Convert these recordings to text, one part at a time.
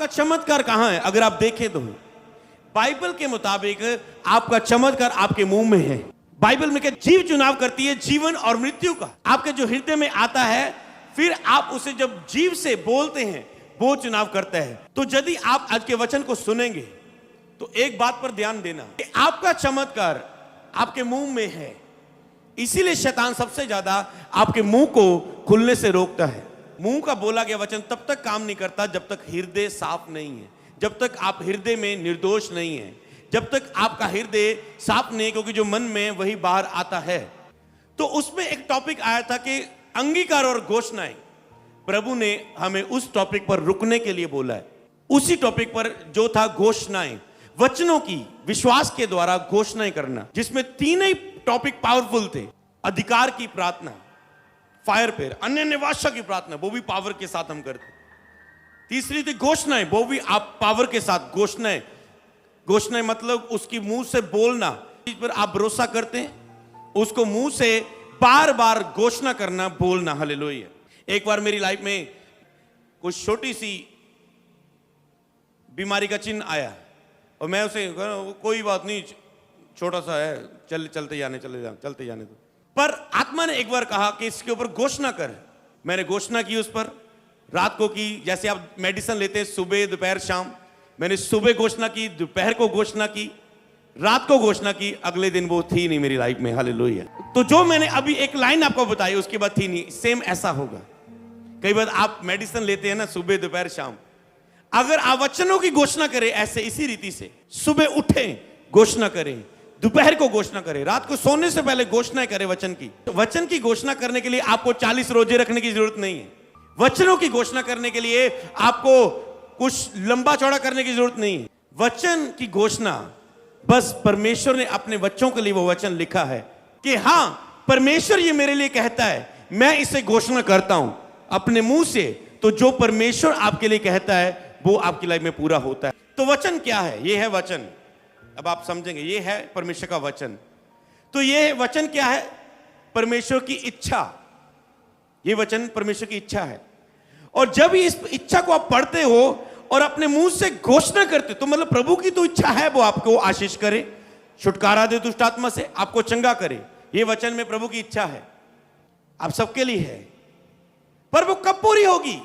आपका चमत्कार कहां है? अगर आप देखें तो बाइबल के मुताबिक आपका चमत्कार आपके मुंह में है। बाइबल में क्या जीव चुनाव करती है जीवन और मृत्यु का। आपके जो हृदय में आता है, फिर आप उसे जब जीव से बोलते हैं, वो चुनाव करता है। तो यदि आप आज के वचन को सुनेंगे तो एक बात पर ध्यान देना कि आपका चमत्कार आपके मुंह में है। इसीलिए शैतान सबसे ज्यादा आपके मुंह को खुलने से रोकता है। मुंह का बोला गया वचन तब तक काम नहीं करता जब तक हृदय साफ नहीं है, जब तक आप हृदय में निर्दोष नहीं है, जब तक आपका हृदय साफ नहीं है, क्योंकि जो मन में वही बाहर आता है। तो उसमें एक टॉपिक आया था कि अंगीकार और घोषणाएं। प्रभु ने हमें उस टॉपिक पर रुकने के लिए बोला है। उसी टॉपिक पर जो था घोषणाएं, वचनों की विश्वास के द्वारा घोषणाएं करना, जिसमें तीन ही टॉपिक पावरफुल थे। अधिकार की प्रार्थना, फायर पे, अन्य निवासा की प्रार्थना, वो भी पावर के साथ हम करते। तीसरी थी घोषणाएं, वो भी आप पावर के साथ घोषणाएं। घोषणाएं मतलब उसकी मुंह से बोलना, जिस पर आप भरोसा करते हैं उसको मुंह से बार बार घोषणा करना, बोलना। हालेलुया। एक बार मेरी लाइफ में कुछ छोटी सी बीमारी का चिन्ह आया और मैं उसे कोई बात नहीं, छोटा सा है, चलते जाने दो। पर आत्मा ने एक बार कहा कि इसके ऊपर घोषणा कर। मैंने घोषणा की उस पर, रात को की। जैसे आप मेडिसिन लेते हैं सुबह दोपहर शाम, मैंने सुबह घोषणा की, दोपहर को घोषणा की, रात को घोषणा की। अगले दिन वो थी नहीं मेरी लाइफ में। हालेलुया। तो जो मैंने अभी एक लाइन आपको बताई उसके बाद थी नहीं। सेम ऐसा होगा। कई बार आप मेडिसिन लेते हैं ना, सुबह दोपहर शाम, अगर आप वचनों की घोषणा करें ऐसे इसी रीति से, सुबह उठें घोषणा करें, दोपहर को घोषणा करें, रात को सोने से पहले घोषणा करें वचन की। तो वचन की घोषणा करने के लिए आपको 40 रोजे रखने की जरूरत नहीं है। वचनों की घोषणा करने के लिए आपको कुछ लंबा चौड़ा करने की जरूरत नहीं है। वचन की घोषणा बस परमेश्वर ने अपने बच्चों के लिए वो वचन लिखा है कि हां, परमेश्वर ये मेरे लिए कहता है, मैं इसे घोषणा करता हूं अपने मुंह से। तो जो परमेश्वर आपके लिए कहता है वो आपकी लाइफ में पूरा होता है। तो वचन क्या है? ये है वचन। अब आप समझेंगे, ये है परमेश्वर का वचन। तो ये वचन क्या है? परमेश्वर की इच्छा। ये वचन परमेश्वर की इच्छा है। और जब इस इच्छा को आप पढ़ते हो और अपने मुंह से घोषणा करते, तो मतलब प्रभु की तो इच्छा है वो आपको आशीष करे, छुटकारा दे दुष्ट आत्मा से, आपको चंगा करे। ये वचन में प्रभु की इच्छा है, आप सबके लिए है। पर वो कब पूरी होगी?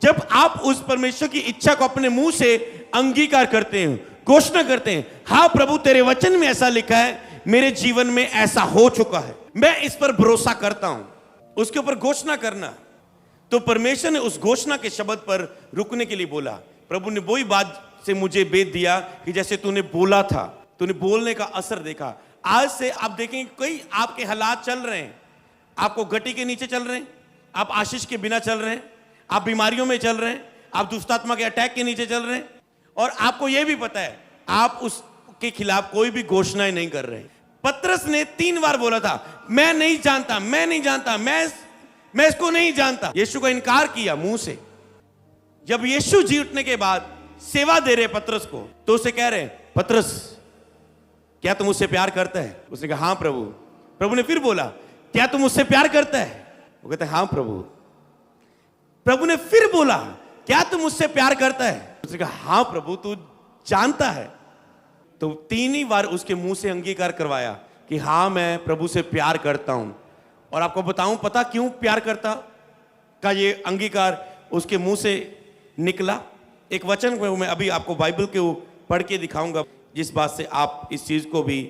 जब आप उस परमेश्वर की इच्छा को अपने मुंह से अंगीकार करते हैं, घोषणा करते हैं। हाँ प्रभु, तेरे वचन में ऐसा लिखा है, मेरे जीवन में ऐसा हो चुका है, मैं इस पर भरोसा करता हूं। उसके ऊपर घोषणा करना। तो परमेश्वर ने उस घोषणा के शब्द पर रुकने के लिए बोला। प्रभु ने वही बात से मुझे भेद दिया कि जैसे तूने बोला था, तूने बोलने का असर देखा। आज से आप देखेंगे कई आपके हालात चल रहे हैं, आपको गति के नीचे चल रहे हैं, आप आशीष के बिना चल रहे हैं, आप बीमारियों में चल रहे हैं, आप दुष्टात्मा के अटैक के नीचे चल रहे हैं, और आपको यह भी पता है आप उसके खिलाफ कोई भी घोषणाएं नहीं कर रहे हैं। पतरस ने 3 बार बोला था, मैं नहीं जानता, मैं नहीं जानता, मैं इसको नहीं जानता। यीशु का इनकार किया मुंह से। जब यीशु जी उठने के बाद सेवा दे रहे पतरस को, तो उसे कह रहे, पतरस क्या तुम मुझसे प्यार करता है? उसने कहा हाँ प्रभु। प्रभु ने फिर बोला, क्या तुम मुझसे प्यार करता है? वो कहते हाँ प्रभु। प्रभु ने फिर बोला, क्या तुम मुझसे प्यार करता है? उसने कहा हाँ प्रभु, तू जानता है। तो 3 ही बार उसके मुंह से अंगीकार करवाया कि हाँ मैं प्रभु से प्यार करता हूं। और आपको बताऊं पता क्यों प्यार करता का ये अंगीकार उसके मुंह से निकला। एक वचन को मैं अभी आपको बाइबल के पढ़ के दिखाऊंगा, जिस बात से आप इस चीज को भी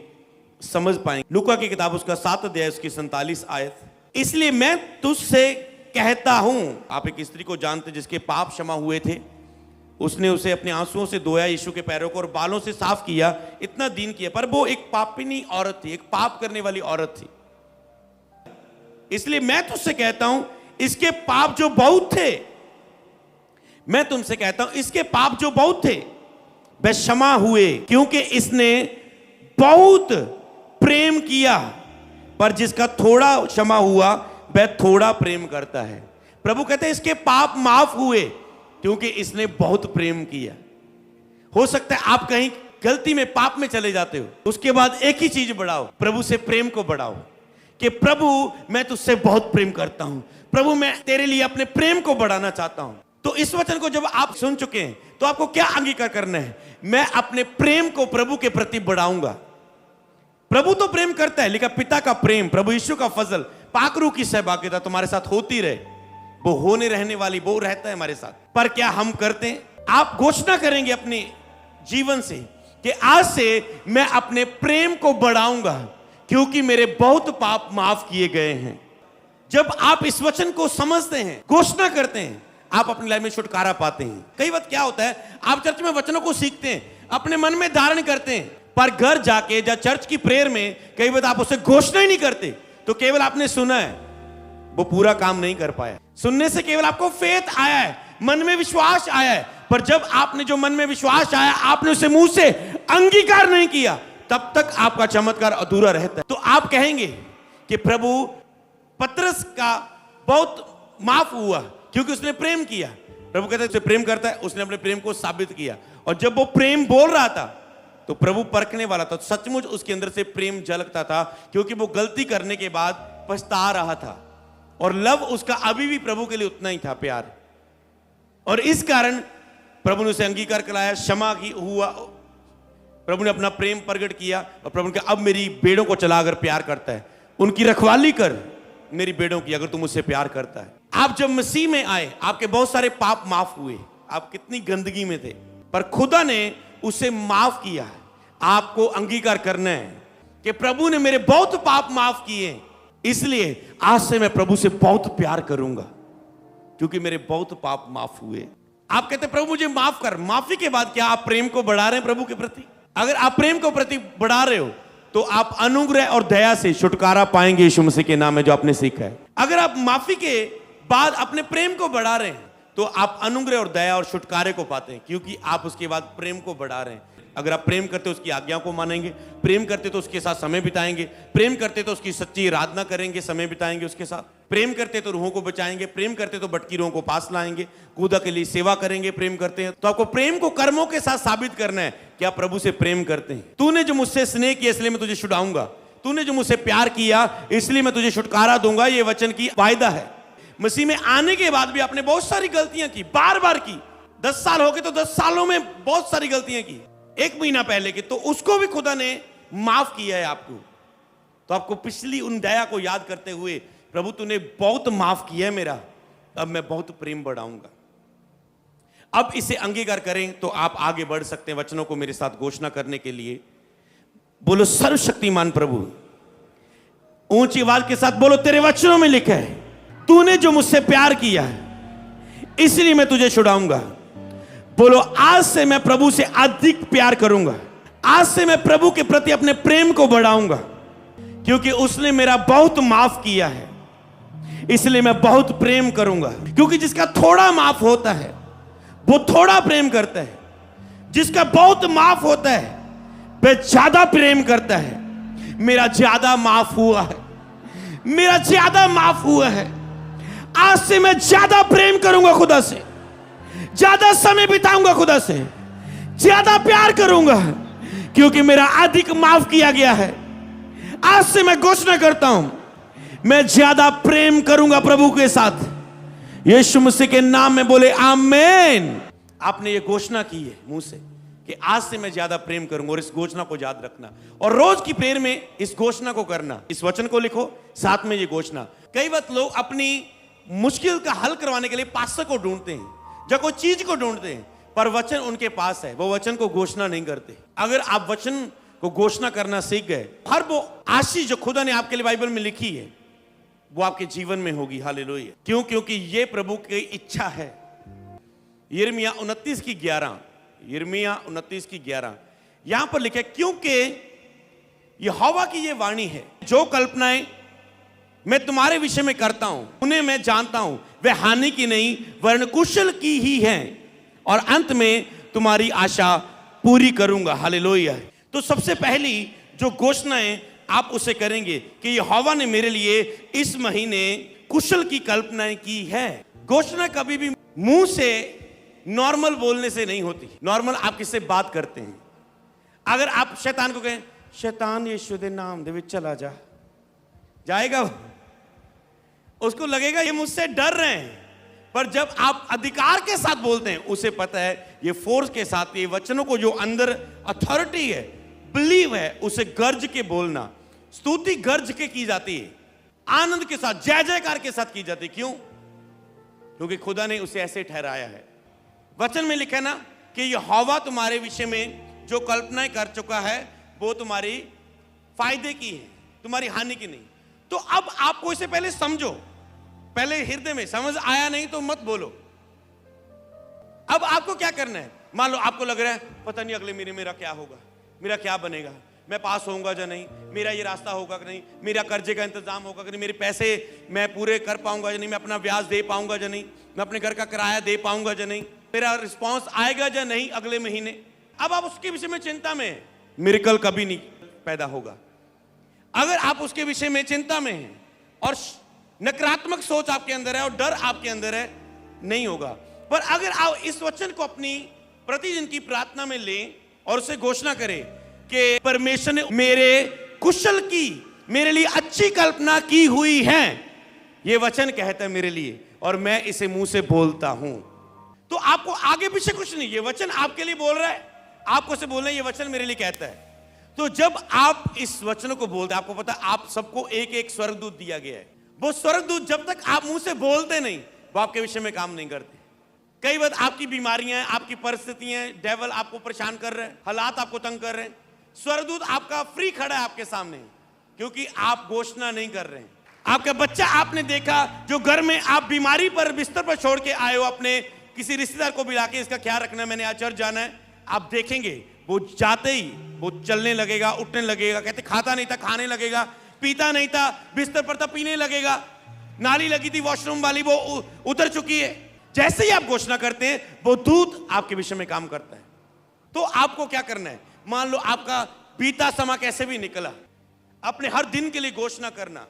समझ पाएंगे। लूका की किताब उसका 7 अध्याय उसकी 47 आयत। इसलिए मैं तुझसे कहता हूं। आप एक स्त्री को जानते जिसके पाप क्षमा हुए थे, उसने उसे अपने आंसुओं से धोया यीशु के पैरों को और बालों से साफ किया, इतना दीन किया। पर वो एक पापिनी औरत थी, एक पाप करने वाली औरत थी। इसलिए मैं तुझसे कहता हूं, इसके पाप जो बहुत थे, मैं तुमसे कहता हूं इसके पाप जो बहुत थे वह क्षमा हुए, क्योंकि इसने बहुत प्रेम किया। पर जिसका थोड़ा क्षमा हुआ वह थोड़ा प्रेम करता है। प्रभु कहते हैं इसके पाप माफ हुए क्योंकि इसने बहुत प्रेम किया। हो सकता है आप कहीं गलती में पाप में चले जाते हो, उसके बाद एक ही चीज बढ़ाओ, प्रभु से प्रेम को बढ़ाओ कि प्रभु मैं तुझसे बहुत प्रेम करता हूं, प्रभु मैं तेरे लिए अपने प्रेम को बढ़ाना चाहता हूं। तो इस वचन को जब आप सुन चुके हैं तो आपको क्या अंगीकार करना है? मैं अपने प्रेम को प्रभु के प्रति बढ़ाऊंगा। प्रभु तो प्रेम करता है, लेकिन पिता का प्रेम, प्रभु यीशु का फजल, पाक रूह की सहभागिता तुम्हारे साथ होती रहे। वो होने रहने वाली, वो रहता है हमारे साथ। पर क्या हम करते हैं? आप घोषणा करेंगे अपने जीवन से कि आज से मैं अपने प्रेम को बढ़ाऊंगा, क्योंकि मेरे बहुत पाप माफ किए गए हैं। जब आप इस वचन को समझते हैं, घोषणा करते हैं, आप अपनी लाइफ में छुटकारा पाते हैं। कई बार क्या होता है, आप चर्च में वचनों को सीखते हैं, अपने मन में धारण करते हैं, पर घर जाके या चर्च की प्रेयर में कई बार आप उसे घोषणा ही नहीं करते। तो केवल आपने सुना है, वो पूरा काम नहीं कर पाया। सुनने से केवल आपको फेथ आया है, मन में विश्वास आया है, पर जब आपने जो मन में विश्वास आया, आपने उसे मुंह से अंगीकार नहीं किया, तब तक आपका चमत्कार अधूरा रहता है। तो आप कहेंगे कि प्रभु पतरस का बहुत माफ हुआ क्योंकि उसने प्रेम किया। प्रभु कहते हैं उसे प्रेम करता है, उसने अपने प्रेम को साबित किया। और जब वो प्रेम बोल रहा था तो प्रभु परखने वाला था, सचमुच उसके अंदर से प्रेम झलकता था, क्योंकि वो गलती करने के बाद पछता रहा था और लव उसका अभी भी प्रभु के लिए उतना ही था, प्यार। और इस कारण प्रभु ने उसे अंगीकार कराया, क्षमा की हुआ, प्रभु ने अपना प्रेम प्रकट किया। और प्रभु ने कहा, अब मेरी भेड़ों को चला, अगर प्यार करता है उनकी रखवाली कर, मेरी भेड़ों की, अगर तुम मुझसे प्यार करता है। आप जब मसीह में आए, आपके बहुत सारे पाप माफ हुए, आप कितनी गंदगी में थे, पर खुदा ने उसे माफ किया है। आपको अंगीकार करना है कि प्रभु ने मेरे बहुत पाप माफ किए, इसलिए आज से मैं प्रभु से बहुत प्यार करूंगा, क्योंकि मेरे बहुत पाप माफ हुए। आप कहते हैं प्रभु मुझे माफ कर। माफी के बाद क्या आप प्रेम को बढ़ा रहे हैं प्रभु के प्रति? अगर आप प्रेम को प्रति बढ़ा रहे हो तो आप अनुग्रह और दया से छुटकारा पाएंगे यीशु मसीह के नाम में, जो आपने सीखा है। अगर आप माफी के बाद अपने प्रेम को बढ़ा रहे हैं तो आप अनुग्रह और दया और छुटकारे को पाते हैं, क्योंकि आप उसके बाद प्रेम को बढ़ा रहे हैं। अगर आप प्रेम करते हो उसकी आज्ञा को मानेंगे, प्रेम करते तो उसके साथ समय बिताएंगे, प्रेम करते तो उसकी सच्ची आराधना करेंगे, समय बिताएंगे उसके साथ, प्रेम करते तो रूहों को बचाएंगे, प्रेम करते तो भटकी रूहों को पास लाएंगे, खुदा के लिए सेवा करेंगे, प्रेम करते हैं। तो आपको प्रेम को कर्मों के साथ साबित करना है कि आप प्रभु से प्रेम करते हैं। तूने जो मुझसे स्नेह किया इसलिए मैं तुझे छुड़ाऊंगा, तूने जो मुझसे प्यार किया इसलिए मैं तुझे छुटकारा दूंगा। ये वचन की वायदा है। मसीह में आने के बाद भी आपने बहुत सारी गलतियां की, बार बार की। 10 साल हो गए तो 10 सालों में बहुत सारी गलतियां की, 1 महीना पहले की, तो उसको भी खुदा ने माफ किया है आपको। तो आपको पिछली उन दया को याद करते हुए, प्रभु तूने बहुत माफ किया है मेरा, अब मैं बहुत प्रेम बढ़ाऊंगा। अब इसे अंगीकार करें तो आप आगे बढ़ सकते हैं वचनों को मेरे साथ घोषणा करने के लिए। बोलो सर्वशक्तिमान प्रभु, ऊंची आवाज के साथ बोलो, तेरे वचनों में लिखा है तूने जो मुझसे प्यार किया है इसलिए मैं तुझे छुड़ाऊंगा। बोलो, आज से मैं प्रभु से अधिक प्यार करूंगा, आज से मैं प्रभु के प्रति अपने प्रेम को बढ़ाऊंगा, क्योंकि उसने मेरा बहुत माफ किया है, इसलिए मैं बहुत प्रेम करूंगा। क्योंकि जिसका थोड़ा माफ होता है वो थोड़ा प्रेम करता है, जिसका बहुत माफ होता है वह ज्यादा प्रेम करता है। मेरा ज्यादा माफ हुआ है, मेरा ज्यादा माफ हुआ है। आज से मैं ज्यादा प्रेम करूंगा खुदा से, ज्यादा समय बिताऊंगा खुदा से, ज्यादा प्यार करूंगा, क्योंकि मेरा अधिक माफ किया गया है। आज से मैं घोषणा करता हूं, मैं ज्यादा प्रेम करूंगा प्रभु के साथ। यीशु मसीह के नाम में बोले आमीन। आपने ये घोषणा की है मुंह से कि आज से मैं ज्यादा प्रेम करूंगा, और इस घोषणा को याद रखना और रोज की प्रेयर में इस घोषणा को करना। इस वचन को लिखो, साथ में ये घोषणा। कई बार लोग अपनी मुश्किल का हल करवाने के लिए पास्टर को ढूंढते हैं, जब कोई चीज को ढूंढते हैं, पर वचन उनके पास है, वो वचन को घोषणा नहीं करते। अगर आप वचन को घोषणा करना सीख गए, हर वो आशीष जो खुदा ने आपके लिए बाइबल में लिखी है वो आपके जीवन में होगी। हालेलुया। क्यों? क्योंकि ये प्रभु की इच्छा है। यिर्मयाह 29:11, यिर्मयाह 29:11 यहां पर लिखा है, क्योंकि यहोवा की ये वाणी है, जो कल्पनाएं मैं तुम्हारे विषय में करता हूं उन्हें मैं जानता हूं, वे हानि की नहीं वरन कुशल की ही हैं, और अंत में तुम्हारी आशा पूरी करूंगा। हालेलुया। तो सबसे पहली जो घोषणाएं आप उसे करेंगे कि यहोवा ने मेरे लिए इस महीने कुशल की कल्पनाएं की है। घोषणा कभी भी मुंह से नॉर्मल बोलने से नहीं होती। नॉर्मल आप किससे बात करते हैं? अगर आप शैतान को कहें, शैतान यीशु दे नाम दे विच चला जा, जाएगा? उसको लगेगा ये मुझसे डर रहे हैं, पर जब आप अधिकार के साथ बोलते हैं, उसे पता है ये फोर्स के साथ, ये वचनों को जो अंदर अथॉरिटी है, बिलीव है, उसे गर्ज के बोलना। स्तुति गर्ज के की जाती है, आनंद के साथ, जय जयकार के साथ की जाती है। क्यों? क्योंकि खुदा ने उसे ऐसे ठहराया है। वचन में लिखा है ना कि यहोवा तुम्हारे विषय में जो कल्पनाएं कर चुका है वो तुम्हारी फायदे की है, तुम्हारी हानि की नहीं। तो अब आपको इसे पहले समझो, पहले हृदय में समझ आया नहीं तो मत बोलो। अब आपको क्या करना है? मान लो आपको लग रहा है पता नहीं अगले महीने मेरा क्या होगा, मेरा क्या बनेगा, मैं पास होऊंगा या नहीं, मेरा ये रास्ता होगा कि नहीं, मेरा कर्जे का इंतजाम होगा कि नहीं, मेरे पैसे मैं पूरे कर पाऊंगा या नहीं, मैं अपना ब्याज दे पाऊंगा या नहीं, मैं अपने घर का किराया दे पाऊंगा या नहीं, मेरा रिस्पॉन्स आएगा या नहीं अगले महीने। अब आप उसके विषय में चिंता में हैं, मिरेकल कभी नहीं पैदा होगा। अगर आप उसके विषय में चिंता में हैं और नकारात्मक सोच आपके अंदर है और डर आपके अंदर है, नहीं होगा। पर अगर आप इस वचन को अपनी प्रतिदिन की प्रार्थना में लें और उसे घोषणा करें कि परमेश्वर ने मेरे कुशल की, मेरे लिए अच्छी कल्पना की हुई है, ये वचन कहता है मेरे लिए, और मैं इसे मुंह से बोलता हूं, तो आपको आगे पीछे कुछ नहीं, ये वचन आपके लिए बोल रहा है, आपको से बोलना है ये वचन मेरे लिए कहता है। तो जब आप इस वचन को बोलते हैं, आपको पता है आप सबको एक एक स्वर्गदूत दिया गया है। वो स्वर्गदूत जब तक आप मुंह से बोलते नहीं, वो आपके विषय में काम नहीं करते। कई बार आपकी बीमारियां, आपकी परिस्थितियां, डेविल आपको परेशान कर रहे हैं, हालात आपको तंग कर रहे हैं, स्वर्गदूत आपका फ्री खड़ा है आपके सामने, क्योंकि आप घोषणा नहीं कर रहे हैं। आपका बच्चा आपने देखा जो घर में आप बीमारी पर बिस्तर पर छोड़ के आए हो, अपने किसी रिश्तेदार को बुला के इसका ख्याल रखना है, मैंने आज चर्च जाना है, आप देखेंगे वो जाते ही वो चलने लगेगा, उठने लगेगा, कहते खाता नहीं था खाने लगेगा, पीता नहीं था बिस्तर पर था पीने लगेगा, नाली लगी थी वॉशरूम वाली वो उतर चुकी है। जैसे ही आप घोषणा करते हैं वो दूत आपके विषय में काम करता है। तो आपको क्या करना है? मान लो आपका बीता समय कैसे भी निकला, अपने हर दिन के लिए घोषणा करना।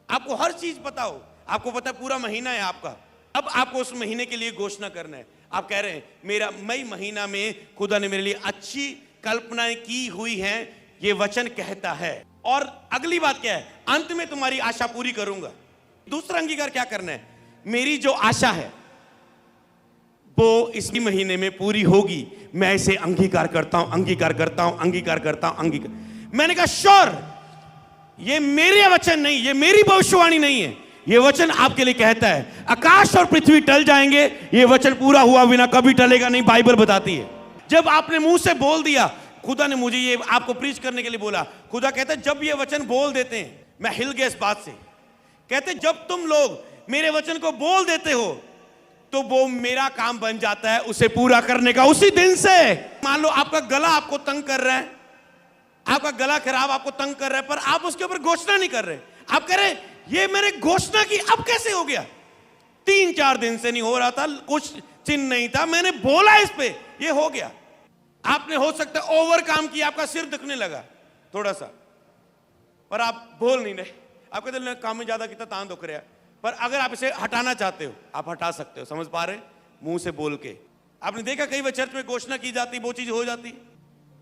आपको हर चीज पता हो, आपको पता पूरा महीना है आपका, अब आपको उस महीने के लिए घोषणा करना है। आप कह रहे हैं मेरा मई महीना में खुदा ने मेरे लिए अच्छी कल्पनाएं की हुई हैं, ये वचन कहता है। और अगली बात क्या है? अंत में तुम्हारी आशा पूरी करूंगा। दूसरा अंगीकार क्या करना है? मेरी जो आशा है वो इसी महीने में पूरी होगी, मैं इसे अंगीकार करता हूं, अंगीकार करता हूं, अंगीकार करता हूं, अंगीकार। मैंने कहा श्योर, ये मेरे वचन नहीं, ये मेरी भविष्यवाणी नहीं है, ये वचन आपके लिए कहता है आकाश और पृथ्वी टल जाएंगे, ये वचन पूरा हुआ बिना कभी टलेगा नहीं, बाइबल बताती है। जब आपने मुंह से बोल दिया, खुदा ने मुझे ये आपको प्रीच करने के लिए बोला, खुदा कहता है जब ये वचन बोल देते हैं, मैं हिल गया इस बात से, कहते जब तुम लोग मेरे वचन को बोल देते हो तो वो मेरा काम बन जाता है उसे पूरा करने का उसी दिन से। मान लो आपका गला आपको तंग कर रहा है, आपका गला खराब आपको तंग कर रहा है, पर आप उसके ऊपर घोषणा नहीं कर रहे। आप कह रहे ये मैंने घोषणा की, अब कैसे हो गया? 3-4 दिन से नहीं हो रहा था, कुछ चिन्ह नहीं था, मैंने बोला इस पे, ये हो गया। आपने हो सकता है ओवर काम किया, आपका सिर दुखने लगा थोड़ा सा, पर आप बोल नहीं रहे, आपके दिल में काम में ज्यादा कितना तान दुख रहा है, पर अगर आप इसे हटाना चाहते हो आप हटा सकते हो। समझ पा रहे? मुंह से बोल के। आपने देखा कई बार चर्च में घोषणा की जाती, वो चीज हो जाती।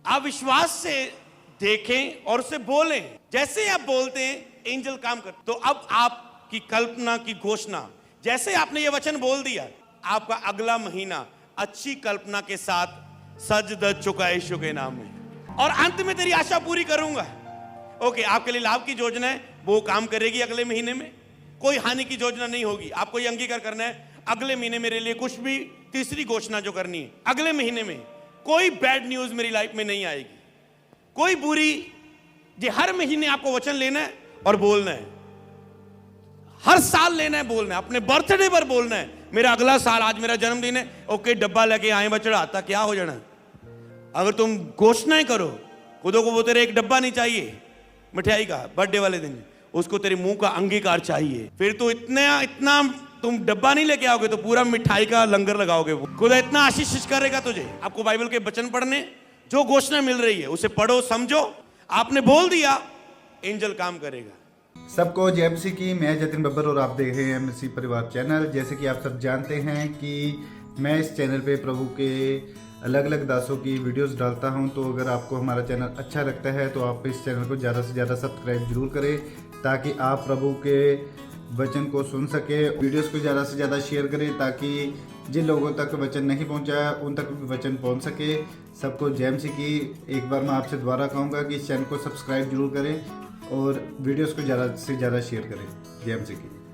आप विश्वास से देखें और उसे बोलें, जैसे आप बोलते हैं एंजल काम करते। तो अब आपकी कल्पना की घोषणा, जैसे आपने ये वचन बोल दिया, आपका अगला महीना अच्छी कल्पना के साथ सज धज चुका है यीशु के नाम में, और अंत में तेरी आशा पूरी करूंगा। ओके, आपके लिए लाभ की योजना है, वो काम करेगी अगले महीने में, कोई हानि की योजना नहीं होगी। आपको ये अंगीकार करना है, अगले महीने मेरे लिए कुछ भी, तीसरी घोषणा जो करनी है, अगले महीने में कोई बैड न्यूज मेरी लाइफ में नहीं आएगी, कोई बुरी। ये हर महीने आपको वचन लेना है और बोलना है, हर साल लेना है, बोलना है, अपने बर्थडे पर बोलना है, मेरा अगला साल, आज मेरा जन्मदिन है, ओके डब्बा लेके आए बचड़ा, आता क्या हो जाना। अगर तुम घोषणाएं करो खुदा को, वो तेरे एक डब्बा नहीं चाहिए मिठाई का बर्थडे वाले दिन, उसको तेरे मुंह का अंगीकार चाहिए। फिर तो इतना तुम डब्बा नहीं लेके आओगे तो पूरा मिठाई का लंगर लगाओगे। खुदा इतना आशीष करेगा तुझे। आपको बाइबल के वचन पढ़ने, जो घोषणा मिल रही है उसे पढ़ो, समझो, आपने बोल दिया, एंजल काम करेगा। सबको जय मसीह की। मैं जतिन बब्बर और आप देख रहे हैं मसीह परिवार चैनल। जैसे कि आप सब जानते हैं कि मैं इस चैनल पे प्रभु के अलग अलग दासों की वीडियोस डालता हूं, तो अगर आपको हमारा चैनल अच्छा लगता है तो आप इस चैनल को ज़्यादा से ज़्यादा सब्सक्राइब जरूर करें, ताकि आप प्रभु के वचन को सुन सके। वीडियोस को ज़्यादा से ज़्यादा शेयर करें ताकि जिन लोगों तक वचन नहीं पहुंचा उन तक भी वचन पहुंच सके। सबको जय मसीह की। एक बार मैं आपसे दोबारा कहूँगा कि इस चैनल को सब्सक्राइब जरूर करें और वीडियोस को ज़्यादा से ज़्यादा शेयर करें। जय मसीह की।